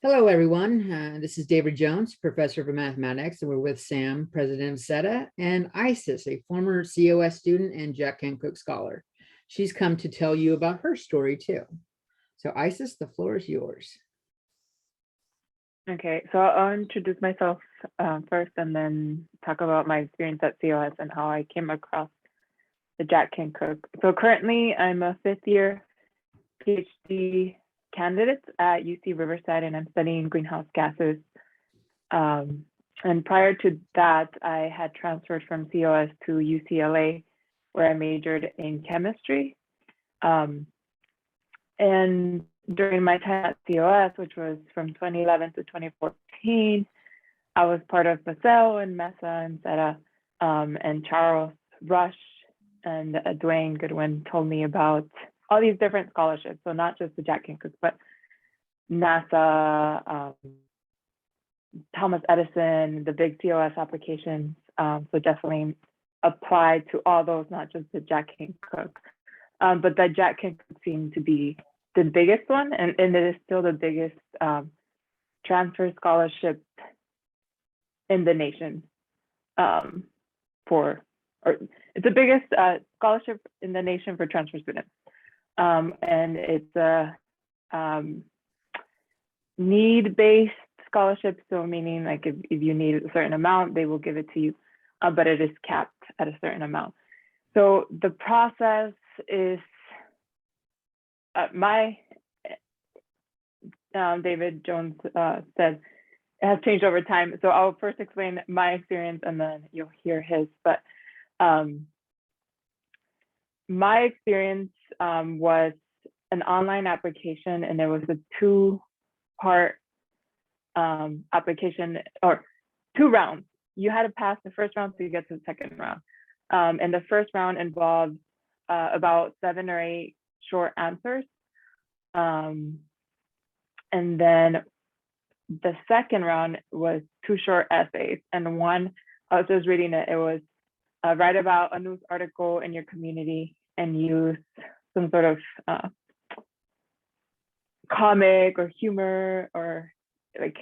Hello, everyone. This is David Jones, professor of mathematics, and we're with Sam, president of SETA, and Isis, a former COS student and Jack Kent Cooke Scholar. She's come to tell you about her story too. So Isis, the floor is yours. Okay, so I'll introduce myself first and then talk about my experience at COS and how I came across the Jack Kent Cooke. So currently I'm a fifth year PhD candidate at UC Riverside and I'm studying greenhouse gases. And prior to that, I had transferred from COS to UCLA where I majored in chemistry. And during my time at COS, which was from 2011 to 2014, I was part of Basel and MESA and SETA, and Charles Rush and Dwayne Goodwin told me about all these different scholarships. So not just the Jack Kent Cooke, but NASA, Thomas Edison, the big COS applications. So definitely apply to all those, not just the Jack Kent Cooke. But the Jack Kent Cooke seemed to be the biggest one, and it is still the biggest transfer scholarship in the nation. It's the biggest scholarship in the nation for transfer students. And it's a need-based scholarship, so meaning like if you need a certain amount, they will give it to you, but it is capped at a certain amount. So the process is David Jones said it has changed over time. So I'll first explain my experience and then you'll hear his. But my experience was an online application, and there was a two-part application, or 2 rounds. You had to pass the first round to get to the second round. And the first round involved about 7 or 8 short answers. And then the second round was 2 short essays. And one, I was just reading it, it was write about a news article in your community and use some sort of comic or humor or like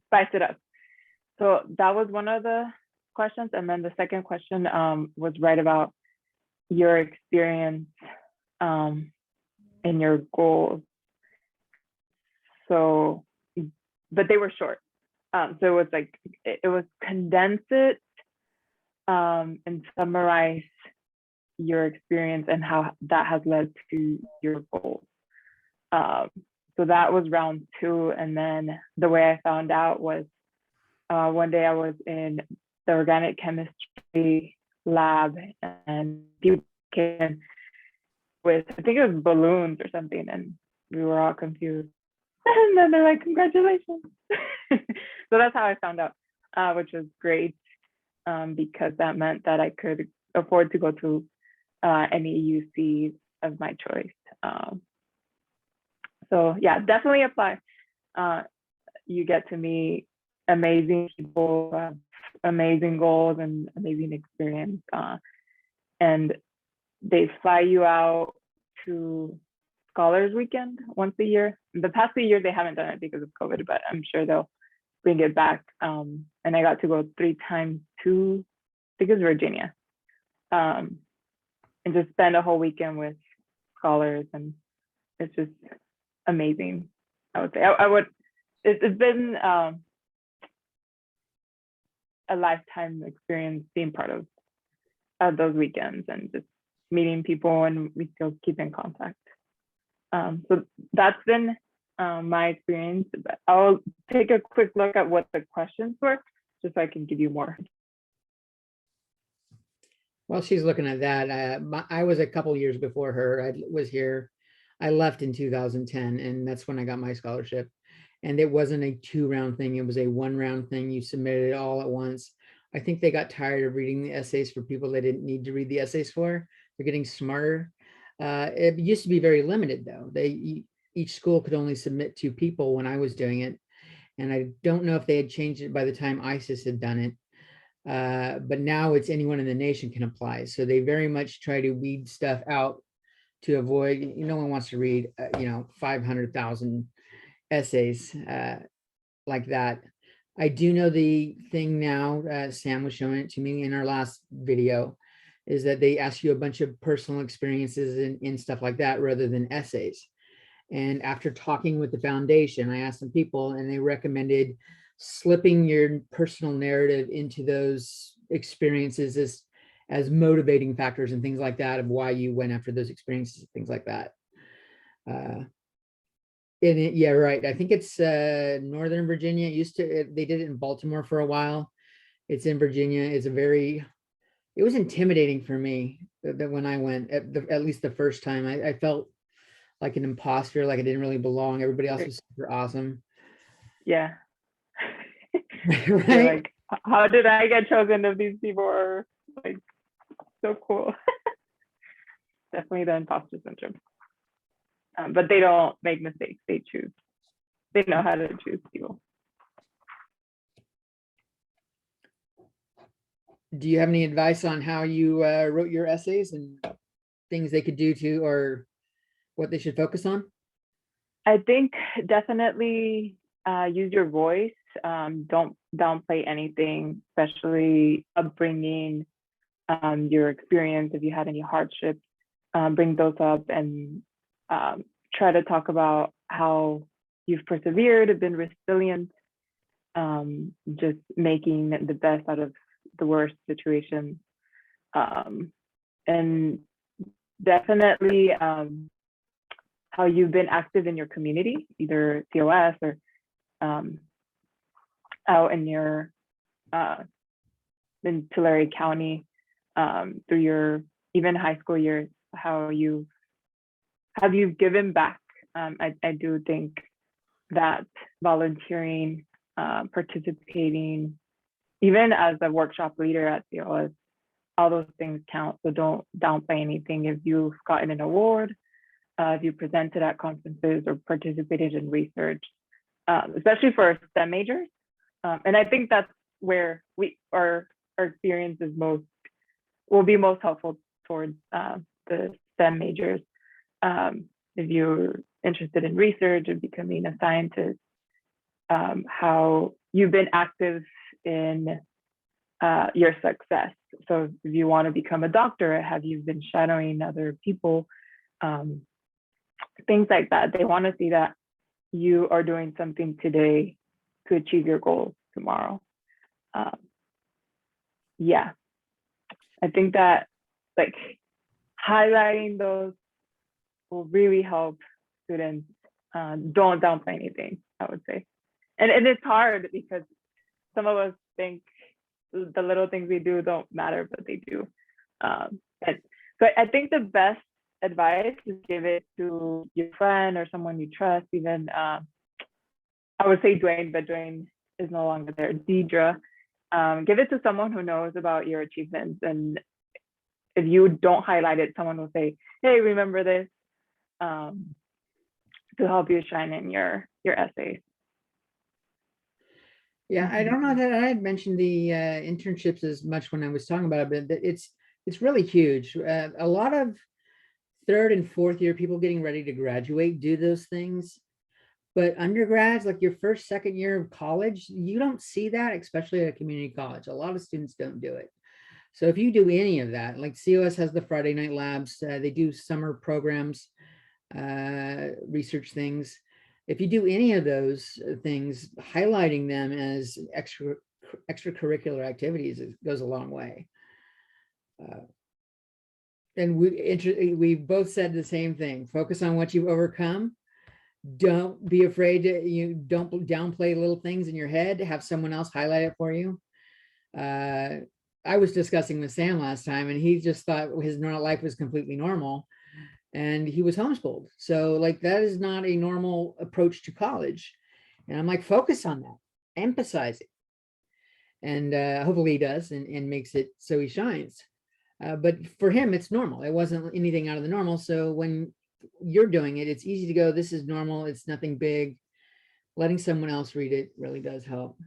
spice it up. So that was one of the questions. And then the second question was write about your experience and your goals. So, but they were short. So it was like, it was condense it and summarize your experience and how that has led to your goals. So that was round 2. And then the way I found out was one day I was in the organic chemistry lab and people came with, I think it was balloons or something, and we were all confused. And then they're like, congratulations. So that's how I found out, which was great because that meant that I could afford to go to any UC of my choice. So yeah, definitely apply. You get to meet amazing people, amazing goals and amazing experience. And they fly you out to Scholars Weekend once a year. The past few years, they haven't done it because of COVID, but I'm sure they'll bring it back. And I got to go 3 times to, I think it's Virginia, and just spend a whole weekend with scholars. And it's just amazing, I would say. It's been a lifetime experience being part of those weekends and just meeting people, and we still keep in contact. So that's been my experience. I'll take a quick look at what the questions were, just so I can give you more. While she's looking at that, I was a couple years before her. I was here. I left in 2010, and that's when I got my scholarship. And it wasn't a 2-round thing. It was a 1-round thing. You submitted it all at once. I think they got tired of reading the essays for people they didn't need to read the essays for. They're getting smarter. It used to be very limited, though. Each school could only submit 2 people when I was doing it. And I don't know if they had changed it by the time ISIS had done it. But now it's anyone in the nation can apply. So they very much try to weed stuff out to avoid, no one wants to read, 500,000 essays like that. I do know the thing now, Sam was showing it to me in our last video, is that they ask you a bunch of personal experiences and stuff like that rather than essays. And after talking with the foundation, I asked some people and they recommended slipping your personal narrative into those experiences as motivating factors and things like that of why you went after those experiences, things like that. And yeah, right. I think it's Northern Virginia. It used to, they did it in Baltimore for a while. It's in Virginia. It was intimidating for me that when I went, at least the first time, I felt like an imposter, like I didn't really belong. Everybody else was super awesome. Yeah. You're Right? like, how did I get chosen if these people are like so cool? Definitely the imposter syndrome. But they don't make mistakes. They choose. They know how to choose people. Do you have any advice on how you wrote your essays and things they could do to, or what they should focus on? I think definitely use your voice. Don't downplay anything, especially upbringing, your experience. If you had any hardships, bring those up and try to talk about how you've persevered, been resilient, just making the best out of the worst situation. And definitely how you've been active in your community, either COS or out in your in Tulare County through your even high school years, how you have you given back. I do think that volunteering, participating, even as a workshop leader at COS, all those things count. So don't downplay anything. If you've gotten an award, if you presented at conferences or participated in research, especially for STEM majors. And I think that's where our experience is will be most helpful towards the STEM majors. If you're interested in research and becoming a scientist, how you've been active in your success. So if you want to become a doctor, have you been shadowing other people? Things like that. They want to see that you are doing something today to achieve your goals tomorrow. Yeah, I think that like highlighting those will really help students. Don't downplay anything, I would say. And it's hard because some of us think the little things we do don't matter, but they do. So I think the best advice is give it to your friend or someone you trust. Even I would say Dwayne, but Dwayne is no longer there. Deidre, give it to someone who knows about your achievements. And if you don't highlight it, someone will say, "Hey, remember this," to help you shine in your essays. Yeah, I don't know that I had mentioned the internships as much when I was talking about it, but it's really huge. A lot of third and fourth year people getting ready to graduate do those things, but undergrads, like your first, second year of college, you don't see that, especially at a community college. A lot of students don't do it. So if you do any of that, like COS has the Friday night labs, they do summer programs, research things. If you do any of those things, highlighting them as extracurricular activities goes a long way. And we both said the same thing. Focus on what you've overcome. Don't be afraid to don't downplay little things in your head. Have someone else highlight it for you. I was discussing with Sam last time, and he just thought his normal life was completely normal, and he was homeschooled. So like that is not a normal approach to college. And I'm like, focus on that, emphasize it, and hopefully he does and makes it so he shines. But for him, it's normal. It wasn't anything out of the normal. So when you're doing it, it's easy to go, this is normal. It's nothing big. Letting someone else read it really does help.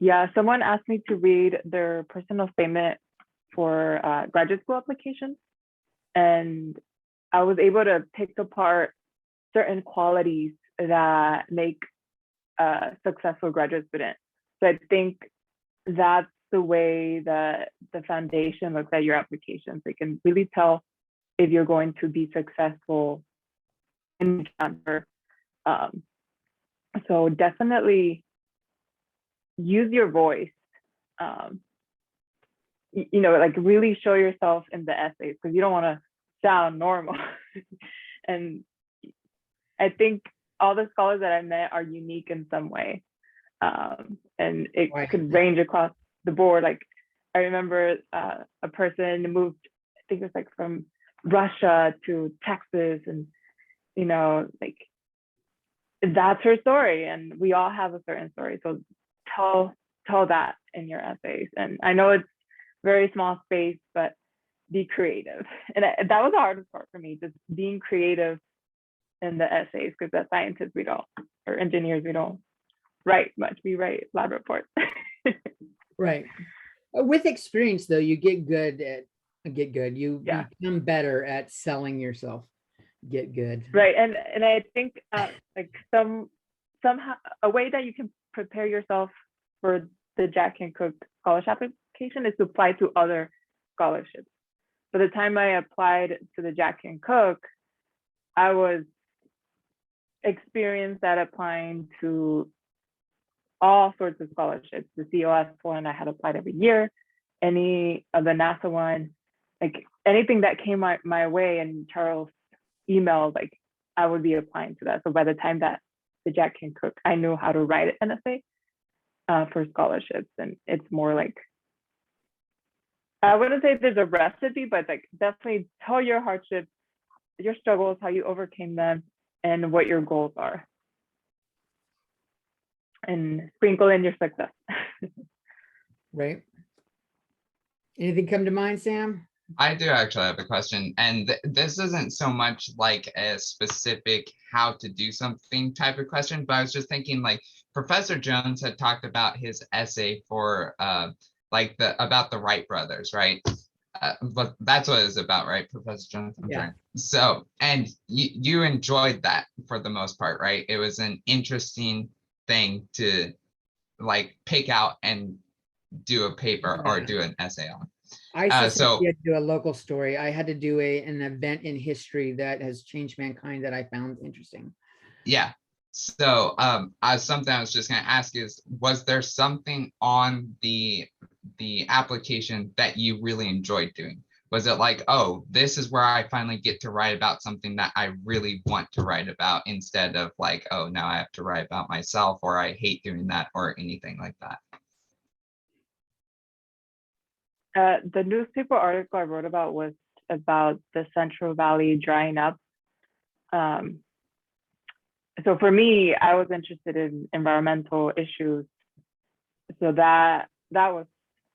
Yeah, someone asked me to read their personal statement for graduate school applications. And I was able to pick apart certain qualities that make a successful graduate student. So I think that's the way that the foundation looks at your applications. They can really tell if you're going to be successful in Stanford. So definitely use your voice. Like really show yourself in the essays, because you don't want to sound normal. And I think all the scholars that I met are unique in some way. And it could range across the board. Like I remember a person moved, I think it was like from Russia to Texas, and like that's her story, and we all have a certain story. So tell that in your essays. And I know it's very small space, but be creative. And that was the hardest part for me, just being creative in the essays, because as scientists or engineers, we don't write much. We write lab reports. Right. With experience, though, you get good. You become better at selling yourself. Get good. Right. And I think like somehow a way that you can prepare yourself for the Jack Kent Cooke Scholarship application is to apply to other scholarships. By the time I applied to the Jack Kent Cooke, I was experienced at applying to all sorts of scholarships. The COS one I had applied every year, any of the NASA one, like anything that came my way, and Charles emailed, like I would be applying to that. So by the time that the Jack Kent Cooke, I knew how to write an essay for scholarships. And it's more like, I wouldn't say there's a recipe, but like definitely tell your hardships, your struggles, how you overcame them, and what your goals are. And sprinkle in your success. Right. Anything come to mind, Sam? I do actually have a question, and this isn't so much like a specific how to do something type of question, but I was just thinking, like Professor Jones had talked about his essay for about the Wright brothers, right? But that's what it's about, right, Professor Jones? Yeah. So, and you enjoyed that for the most part, right? It was an interesting thing to like pick out and do a paper or do an essay on. I had to do a local story. I had to do an event in history that has changed mankind that I found interesting. Yeah. So something I was just going to ask is, was there something on the application that you really enjoyed doing? Was it like, oh, this is where I finally get to write about something that I really want to write about, instead of like, oh, now I have to write about myself, or I hate doing that, or anything like that? The newspaper article I wrote about was about the Central Valley drying up. So for me, I was interested in environmental issues. So that was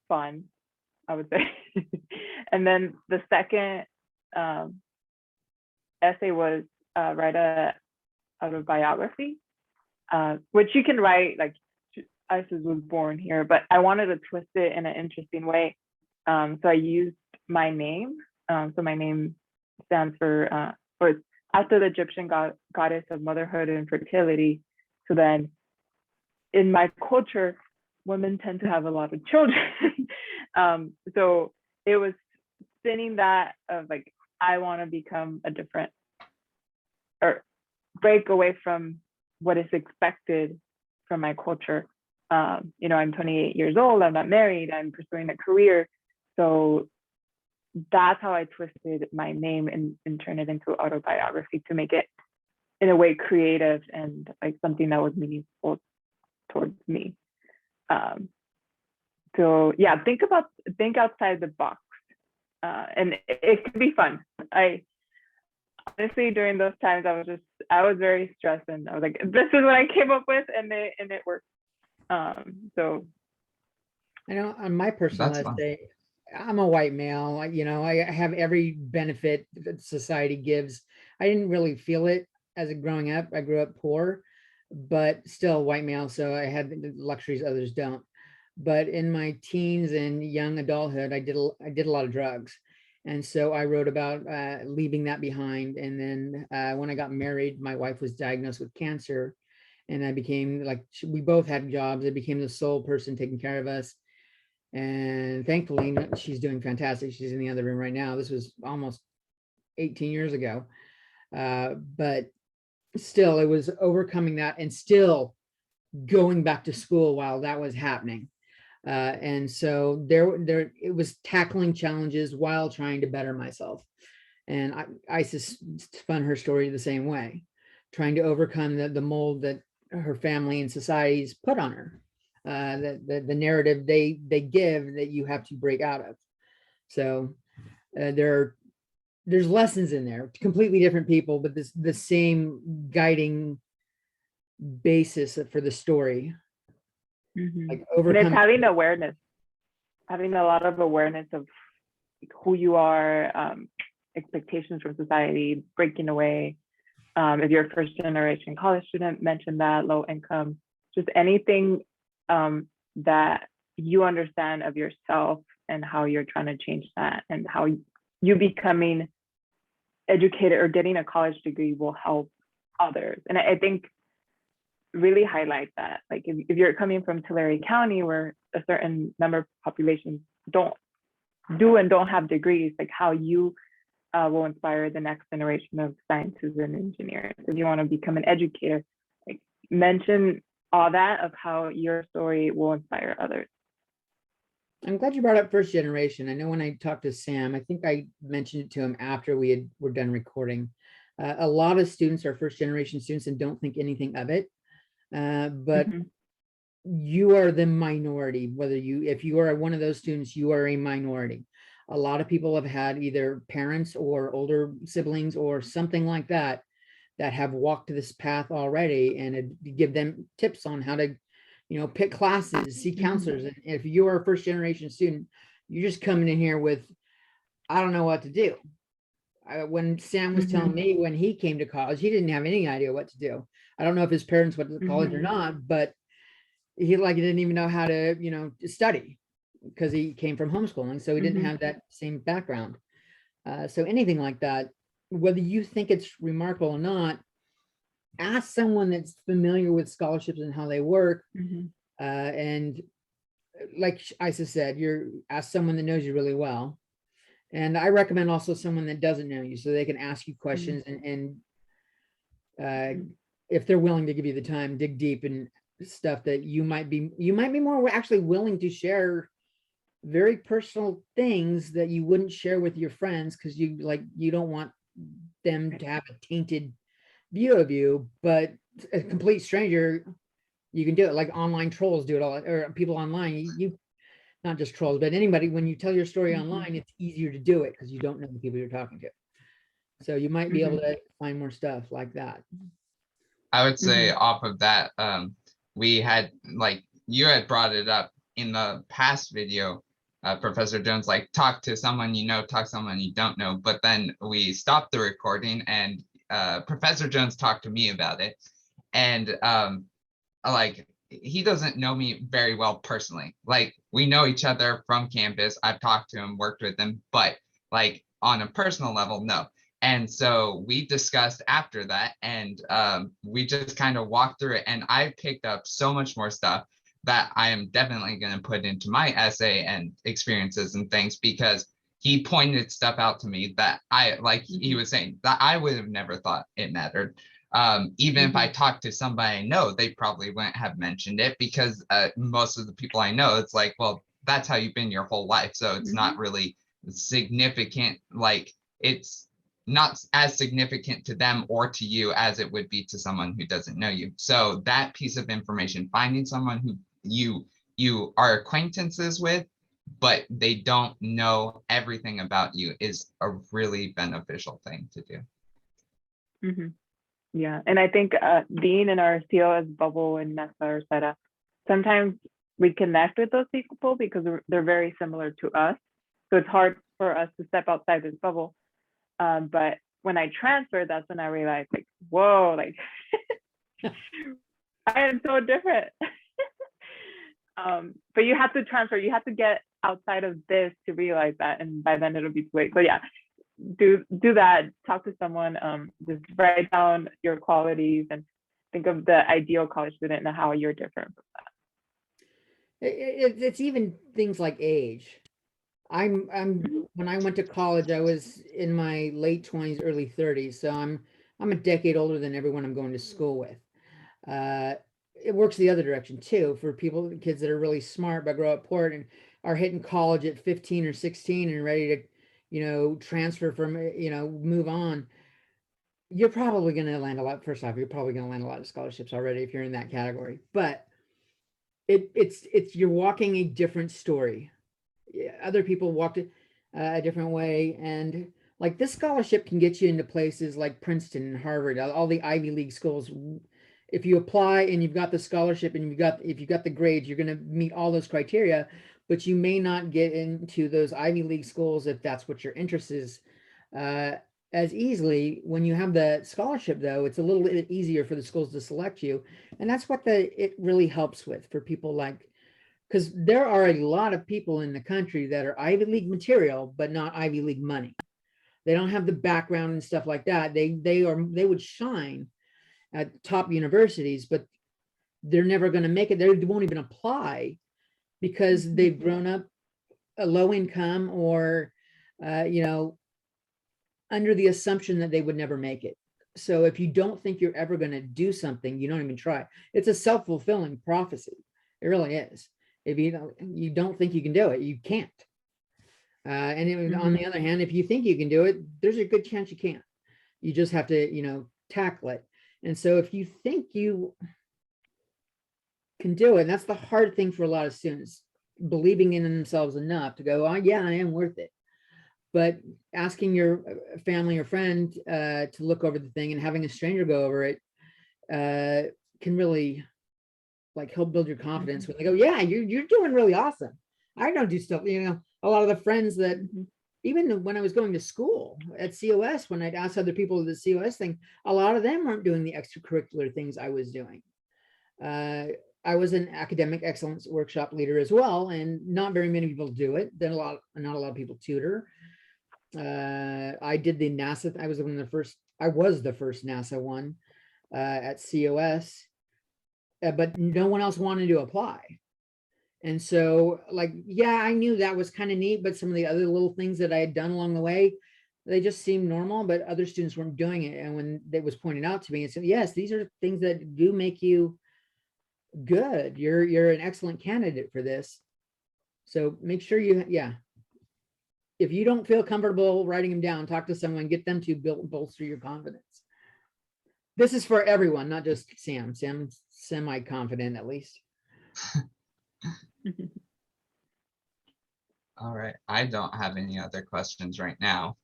fun, I would say. And then the second essay was write a autobiography, which you can write like Isis was born here, but I wanted to twist it in an interesting way. So I used my name. So my name stands for, or it's after the Egyptian goddess of motherhood and fertility. So then in my culture, women tend to have a lot of children. So it was spinning that of like, I want to become a different, or break away from what is expected from my culture. I'm 28 years old, I'm not married, I'm pursuing a career. So that's how I twisted my name and turned it into autobiography, to make it in a way creative and like something that was meaningful towards me. So yeah, think outside the box, and it could be fun. I honestly, during those times, I was very stressed, and I was like, this is what I came up with, and it worked. So I know on my personal essay, I'm a white male. I have every benefit that society gives. I didn't really feel it as growing up. I grew up poor, but still white male, so I had the luxuries others don't. But in my teens and young adulthood, I did a lot of drugs, And so I wrote about leaving that behind. And then when I got married, my wife was diagnosed with cancer, and I became like, we both had jobs. I became the sole person taking care of us. And thankfully, she's doing fantastic. She's in the other room right now. This was almost 18 years ago. But still, it was overcoming that and still going back to school while that was happening. And so it was tackling challenges while trying to better myself. And I spun her story the same way, trying to overcome the mold that her family and society's put on her, the narrative they give that you have to break out of. So there's lessons in there, completely different people, but the same guiding basis for the story. Like And it's overcome. having a lot of awareness of who you are, expectations from society, breaking away. If you're a first generation college student, mention that, low income, just anything that you understand of yourself and how you're trying to change that, and how you becoming educated or getting a college degree will help others. And I think really highlight that, like if you're coming from Tulare County, where a certain number of populations don't have degrees, like how you will inspire the next generation of scientists and engineers. If you want to become an educator, like mention all that of how your story will inspire others. I'm glad you brought up first generation. I know when I talked to Sam, I think I mentioned it to him after were done recording. A lot of students are first generation students and don't think anything of it. But you are the minority. If you are one of those students, you are a minority. A lot of people have had either parents or older siblings or something like that have walked this path already, and give them tips on how to, pick classes, see counselors. And if you are a first generation student, you're just coming in here with, I don't know what to do. When Sam was telling me when he came to college, he didn't have any idea what to do. I don't know if his parents went to college or not, but he didn't even know how to, study, because he came from homeschooling. So he didn't have that same background. So anything like that, whether you think it's remarkable or not, ask someone that's familiar with scholarships and how they work. And like Isa said, ask someone that knows you really well. And I recommend also someone that doesn't know you, so they can ask you questions and if they're willing to give you the time, dig deep in stuff that you might be more actually willing to share very personal things that you wouldn't share with your friends, because you don't want them to have a tainted view of you. But a complete stranger, you can do it. Like online trolls do it all, or people online, you not just trolls, but anybody, when you tell your story online, it's easier to do it because you don't know the people you're talking to. So you might be able to find more stuff like that. I would say off of that, we had, like you had brought it up in the past video, Professor Jones, like talk to someone you know, talk to someone you don't know. But then we stopped the recording and Professor Jones talked to me about it. And like, he doesn't know me very well personally. Like, we know each other from campus. I've talked to him, worked with him, but like on a personal level, no. And so we discussed after that, and we just kind of walked through it. And I picked up so much more stuff that I am definitely going to put into my essay and experiences and things, because he pointed stuff out to me that I, like he was saying, that I would have never thought it mattered. Even if I talked to somebody I know, they probably wouldn't have mentioned it, because most of the people I know, it's like, well, that's how you've been your whole life. So it's not really significant. Like, it's not as significant to them or to you as it would be to someone who doesn't know you. So that piece of information, finding someone who you are acquaintances with, but they don't know everything about you, is a really beneficial thing to do. Yeah, and I think being in our COS bubble in Mesa or SETA, sometimes we connect with those people because they're very similar to us. So it's hard for us to step outside this bubble. But when I transferred, that's when I realized, like, whoa, like I am so different. But you have to transfer. You have to get outside of this to realize that, and by then it'll be too late. So yeah, do that. Talk to someone. Just write down your qualities and think of the ideal college student and how you're different from that. It's even things like age. I'm when I went to college, I was in my late 20s, early 30s. So I'm a decade older than everyone I'm going to school with. It works the other direction too for people, kids that are really smart but grow up poor and are hitting college at 15 or 16 and ready to, transfer from, move on. You're probably going to land a lot. First off, you're probably going to land a lot of scholarships already if you're in that category. But it's you're walking a different story. Yeah, other people walked it a different way, and like this scholarship can get you into places like Princeton and Harvard, all the Ivy League schools. If you apply and you've got the scholarship and if you've got the grades, you're going to meet all those criteria, but you may not get into those Ivy League schools if that's what your interest is as easily. When you have the scholarship, though, it's a little bit easier for the schools to select you, and that's what it really helps with for people like, because there are a lot of people in the country that are Ivy League material, but not Ivy League money. They don't have the background and stuff like that. They would shine at top universities, but they're never going to make it. They won't even apply because they've grown up a low income or, under the assumption that they would never make it. So if you don't think you're ever going to do something, you don't even try. It's a self-fulfilling prophecy. It really is. If you don't think you can do it, you can't. On the other hand, if you think you can do it, there's a good chance you can't. You just have to, tackle it. And so if you think you can do it, and that's the hard thing for a lot of students, believing in themselves enough to go, oh yeah, I am worth it. But asking your family or friend to look over the thing and having a stranger go over it can really help build your confidence when they go, yeah, you're doing really awesome. I don't do stuff, a lot of the friends that even when I was going to school at COS, when I'd ask other people the COS thing, a lot of them weren't doing the extracurricular things I was doing. I was an academic excellence workshop leader as well, and not very many people do it. Then not a lot of people tutor. I did the NASA. I was the first NASA one at COS, but no one else wanted to apply. And so yeah, I knew that was kind of neat, but some of the other little things that I had done along the way, they just seemed normal, but other students weren't doing it. And when it was pointed out to me, I said, yes, these are things that do make you good. You're an excellent candidate for this. So make sure if you don't feel comfortable writing them down, talk to someone, get them to bolster your confidence. This is for everyone, not just Sam. Sam's semi-confident at least. All right, I don't have any other questions right now.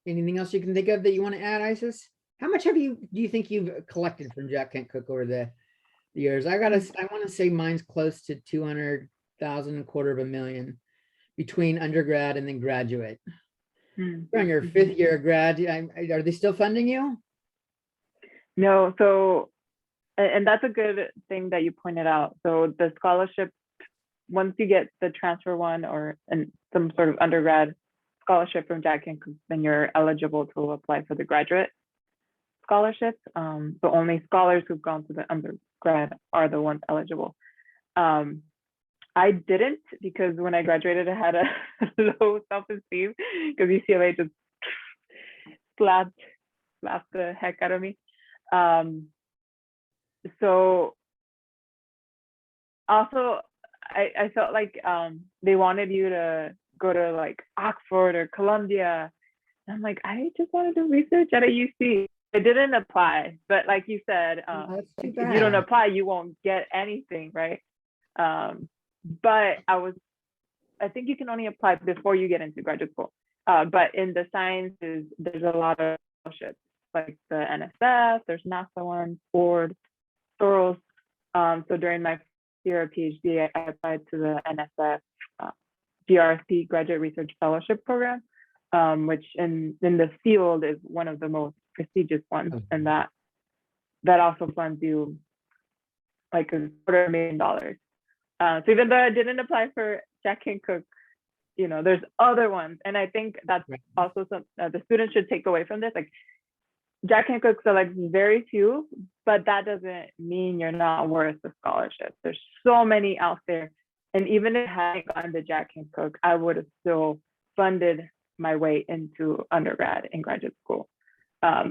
Anything else you can think of that you want to add, Isis? How much do you think you've collected from Jack Kent Cooke over the years? I want to say mine's close to 200,000, $250,000 between undergrad and then graduate. You're on your 5th year of grad. Are they still funding you? No, so, and that's a good thing that you pointed out. So the scholarship, once you get the transfer one or some sort of undergrad scholarship from Jack Kent Cooke, then you're eligible to apply for the graduate scholarship. So only scholars who've gone to the undergrad are the ones eligible. I didn't, because when I graduated, I had a low self-esteem because UCLA just slapped the heck out of me. So also, I felt like they wanted you to go to Oxford or Columbia. And I'm like, I just want to do research at a UC. I didn't apply, but like you said, if you don't apply, you won't get anything, right? But I think you can only apply before you get into graduate school. But in the sciences, there's a lot of scholarships, like the NSF, there's NASA one, Ford, Soros. So during my year of PhD, I applied to the NSF GRC Graduate Research Fellowship Program, which in the field is one of the most prestigious ones, and that also funds you like $250,000. So even though I didn't apply for Jack Kent Cooke, you know, there's other ones. And I think that's Right. also some the students should take away from this. Like Jack Kent Cooke selects very few, but that doesn't mean you're not worth the scholarship. There's so many out there. And even if I hadn't gotten to Jack Kent Cooke, I would have still funded my way into undergrad and graduate school.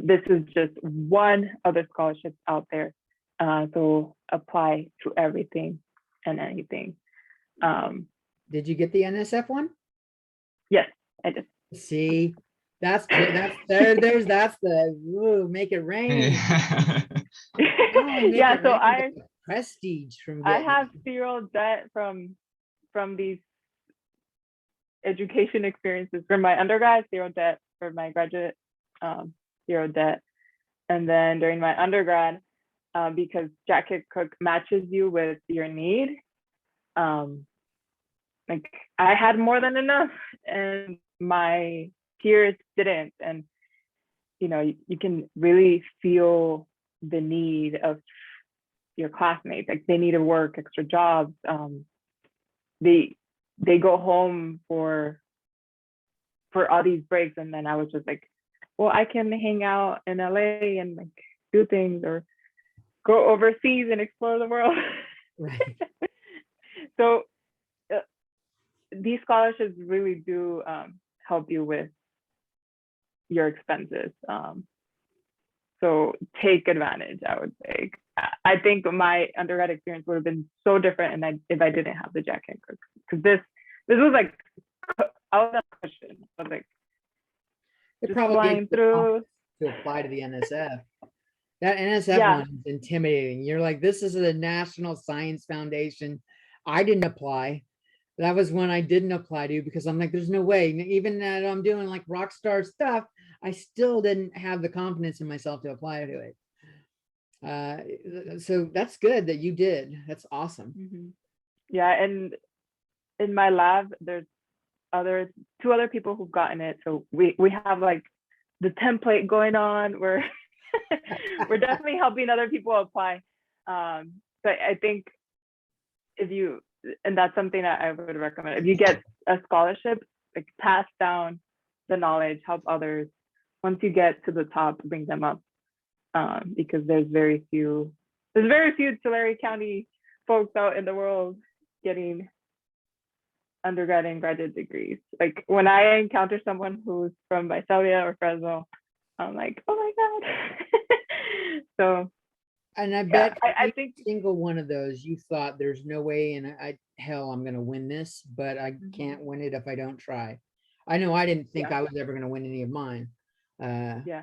This is just one of the scholarships out there. So apply to everything and anything. Did you get the NSF one? Yes, I just. See, that's the ooh, make it rain. Yeah, so Prestige from I getting have it. zero debt from these education experiences. For my undergrad, zero debt. For my graduate, zero debt. And then during my undergrad, because Jack Kent Cooke matches you with your need, like I had more than enough, and my peers didn't. And you know, you can really feel the need of your classmates. Like they need to work extra jobs. They go home for all these breaks, and then I was just like, well, I can hang out in LA and like do things or go overseas and explore the world. Right. So these scholarships really do help you with your expenses. So take advantage, I would say. I think my undergrad experience would have been so different if I didn't have the Jack Kent Cooke, because this was like, I was on a question. I was like, It just probably flying gave you the through. confidence to apply to the NSF. That NSF Yeah. one is intimidating. You're like, this is the National Science Foundation. I didn't apply. That was one I didn't apply to because I'm like, there's no way. Even that I'm doing like rock star stuff, I still didn't have the confidence in myself to apply to it. So that's good that you did. That's awesome. Mm-hmm. Yeah, and in my lab, there's two other people who've gotten it. So we have like the template going on. We're definitely helping other people apply. But I think and that's something that I would recommend. If you get a scholarship, like pass down the knowledge, help others. Once you get to the top, bring them up, because there's very few Tulare County folks out in the world getting undergrad and graduate degrees. Like when I encounter someone who's from Visalia or Fresno, I'm like, oh my God. So. And I bet I think single one of those you thought there's no way in hell I'm gonna win this, but I can't win it if I don't try. I know I didn't think I was ever gonna win any of mine. Yeah.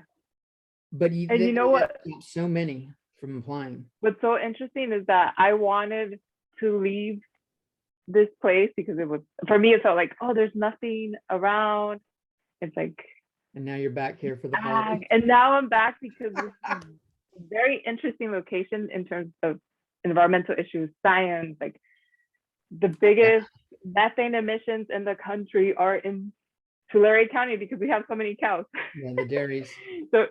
But you know what? So many from applying. What's so interesting is that I wanted to leave this place because for me, it felt like, oh, there's nothing around. It's like. And now you're back here for the holidays. And now I'm back because this is a very interesting location in terms of environmental issues, science. Like the biggest methane emissions in the country are in Tulare County because we have so many cows. Yeah, the dairies. So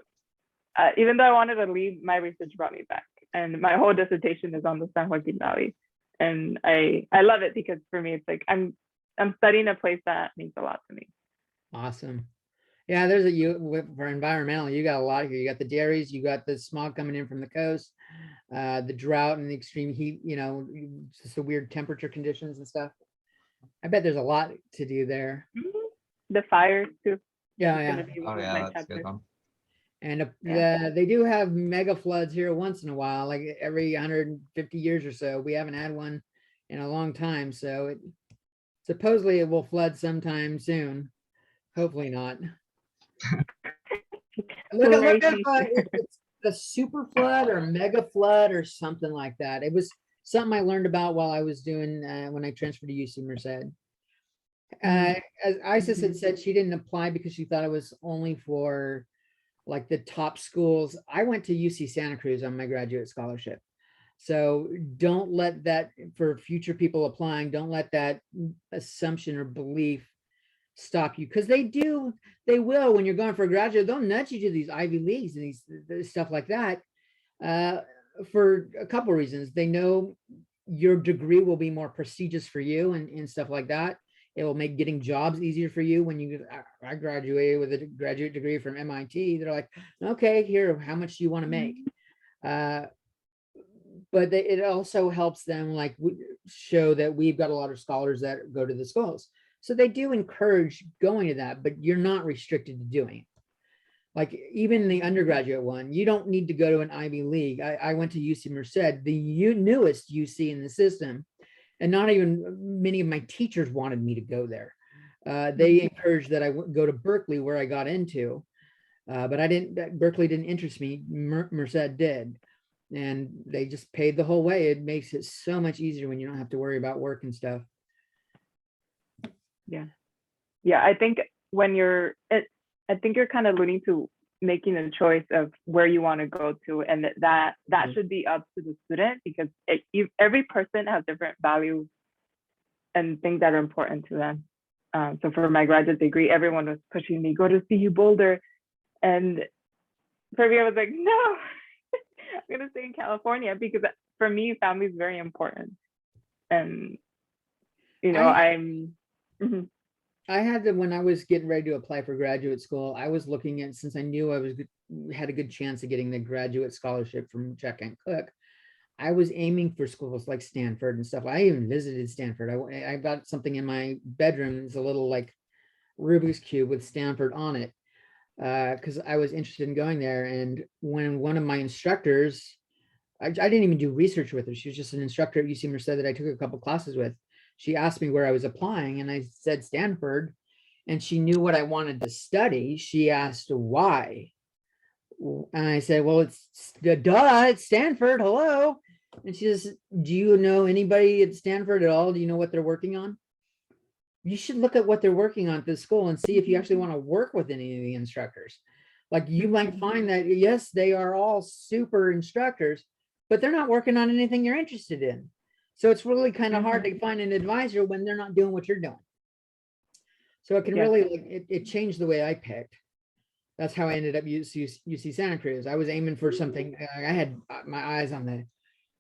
even though I wanted to leave, my research brought me back, and my whole dissertation is on the San Joaquin Valley, and I love it because for me it's like I'm studying a place that means a lot to me. Awesome. Yeah, for environmental, you got a lot here. You got the dairies, you got the smog coming in from the coast, the drought and the extreme heat, just the weird temperature conditions and stuff. I bet there's a lot to do there. The fires too. Yeah. Oh yeah, that's a good one. And they do have mega floods here once in a while, like every 150 years or so. We haven't had one in a long time, so supposedly it will flood sometime soon. Hopefully not. Look up it's a super flood or mega flood or something like that. It was something I learned about while I was doing when I transferred to UC Merced. As Isis had said, she didn't apply because she thought it was only for like the top schools. I went to UC Santa Cruz on my graduate scholarship. So don't let that, for future people applying, don't let that assumption or belief stop you, because they will when you're going for a graduate. They'll nudge you to these Ivy Leagues and these stuff like that. for a couple of reasons. They know your degree will be more prestigious for you and stuff like that. It will make getting jobs easier for you. When I graduated with a graduate degree from MIT, they're like, okay, here, how much do you want to make? But it also helps them like show that we've got a lot of scholars that go to the schools. So they do encourage going to that, but you're not restricted to doing it. Like even the undergraduate one, you don't need to go to an Ivy League. I went to UC Merced, the newest UC in the system, and not even many of my teachers wanted me to go there. They encouraged that I go to Berkeley, where I got into, but I didn't. Berkeley didn't interest me. Merced did, and they just paid the whole way. It makes it so much easier when you don't have to worry about work and stuff. Yeah, I think I think you're kind of alluding to making a choice of where you want to go to, and that should be up to the student, because every person has different values and things that are important to them. So for my graduate degree, everyone was pushing me, go to CU Boulder. And for me, I was like, no, I'm going to stay in California, because for me, family is very important. And, I had to, when I was getting ready to apply for graduate school, I was looking at, since I knew had a good chance of getting the graduate scholarship from Jack Kent Cooke, I was aiming for schools like Stanford and stuff. I even visited Stanford. I got something in my bedroom. It's a little like Rubik's Cube with Stanford on it, because I was interested in going there. And when one of my instructors, I didn't even do research with her. She was just an instructor at UC Merced that I took a couple classes with. She asked me where I was applying, and I said Stanford, and she knew what I wanted to study. She asked why, and I said, well, it's Stanford, hello. And she says, do you know anybody at Stanford at all? Do you know what they're working on? You should look at what they're working on at this school and see if you actually want to work with any of the instructors. Like, you might find that, yes, they are all super instructors, but they're not working on anything you're interested in. So it's really kind of hard to find an advisor when they're not doing what you're doing. So it can really, like, it changed the way I picked. That's how I ended up UC Santa Cruz. I was aiming for something. I had my eyes on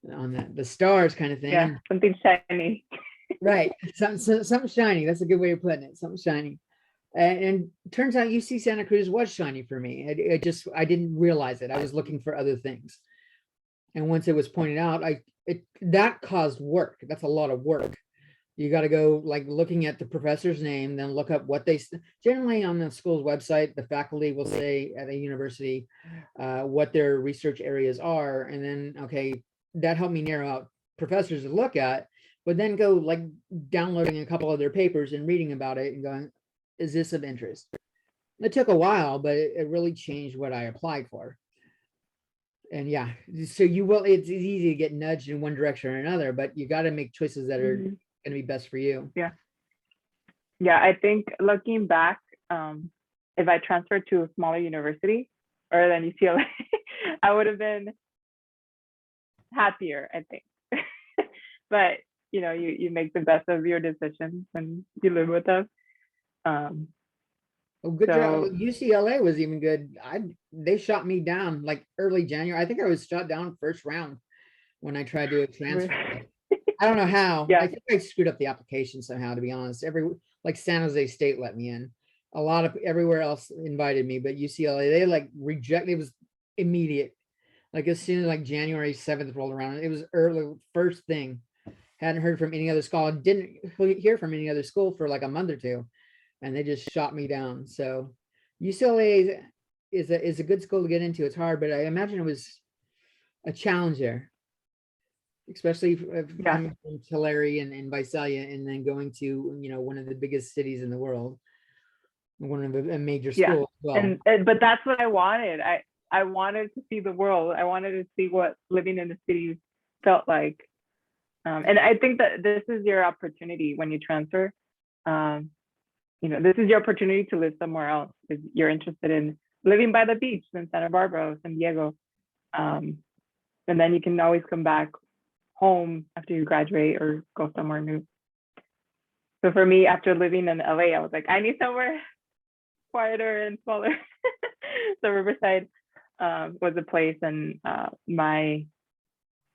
the stars kind of thing. Yeah, something shiny. Right, something shiny. That's a good way of putting it. Something shiny. And turns out UC Santa Cruz was shiny for me. I didn't realize it. I was looking for other things. And once it was pointed out, that caused work. That's a lot of work. You got to go, like, looking at the professor's name, then look up what they generally on the school's website. The faculty will say at a university what their research areas are, and then okay, that helped me narrow out professors to look at. But then go, like, downloading a couple of their papers and reading about it and going, is this of interest? It took a while, but it really changed what I applied for. And yeah, so it's easy to get nudged in one direction or another, but you got to make choices that are going to be best for you. Yeah, I think looking back, if I transferred to a smaller university or than UCLA, I would have been happier, I think. But you make the best of your decisions and you live with them. Oh, good job. UCLA was even good. They shot me down like early January. I think I was shot down first round when I tried to transfer. I don't know how. I think I screwed up the application somehow, to be honest. Like San Jose State let me in. A lot of everywhere else invited me, but UCLA, they like rejected. It was immediate. Like as soon as like January 7th rolled around, it was early, first thing. Hadn't heard from any other school. Didn't hear from any other school for like a month or two. And they just shot me down. So UCLA is a good school to get into. It's hard, but I imagine it was a challenge there, especially coming from Tulare and Visalia, and then going to one of the biggest cities in the world, one of a major school. Well, but that's what I wanted. I wanted to see the world. I wanted to see what living in the city felt like. And I think that this is your opportunity when you transfer. This is your opportunity to live somewhere else if you're interested in living by the beach in Santa Barbara or San Diego. And then you can always come back home after you graduate or go somewhere new. So for me, after living in LA, I was like, I need somewhere quieter and smaller. So Riverside was a place, and my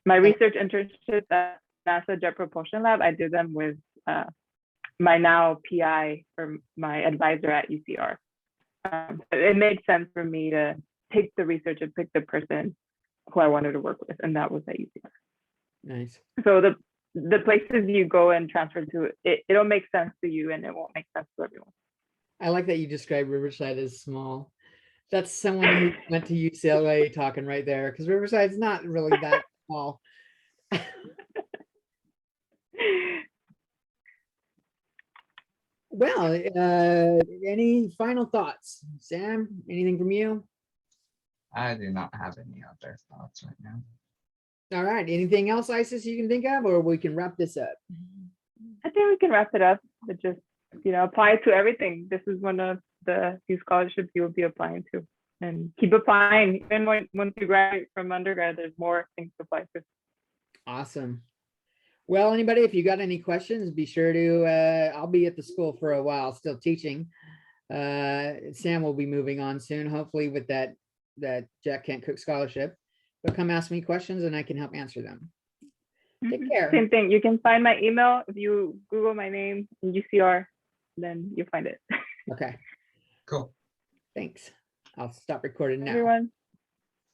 My research internships at NASA Jet Propulsion Lab, I did them with my now PI or my advisor at UCR. It made sense for me to pick the research and pick the person who I wanted to work with, and that was at UCR. Nice. So the places you go and transfer to, it'll make sense to you, and it won't make sense to everyone. I like that you described Riverside as small. That's someone who went to UCLA talking right there, because Riverside's not really that small. Well, any final thoughts? Sam, anything from you? I do not have any other thoughts right now. All right, anything else, Isis, you can think of, or we can wrap this up? I think we can wrap it up, but just, apply to everything. This is one of the few scholarships you will be applying to, and keep applying. Even once you graduate from undergrad, there's more things to apply to. Awesome. Well, anybody, if you got any questions, be sure to, I'll be at the school for a while, still teaching. Sam will be moving on soon, hopefully with that Jack Kent Cooke Scholarship. But come ask me questions and I can help answer them. Take care. Same thing. You can find my email if you Google my name in UCR, then you'll find it. Okay, Cool. thanks. I'll stop recording now. Everyone.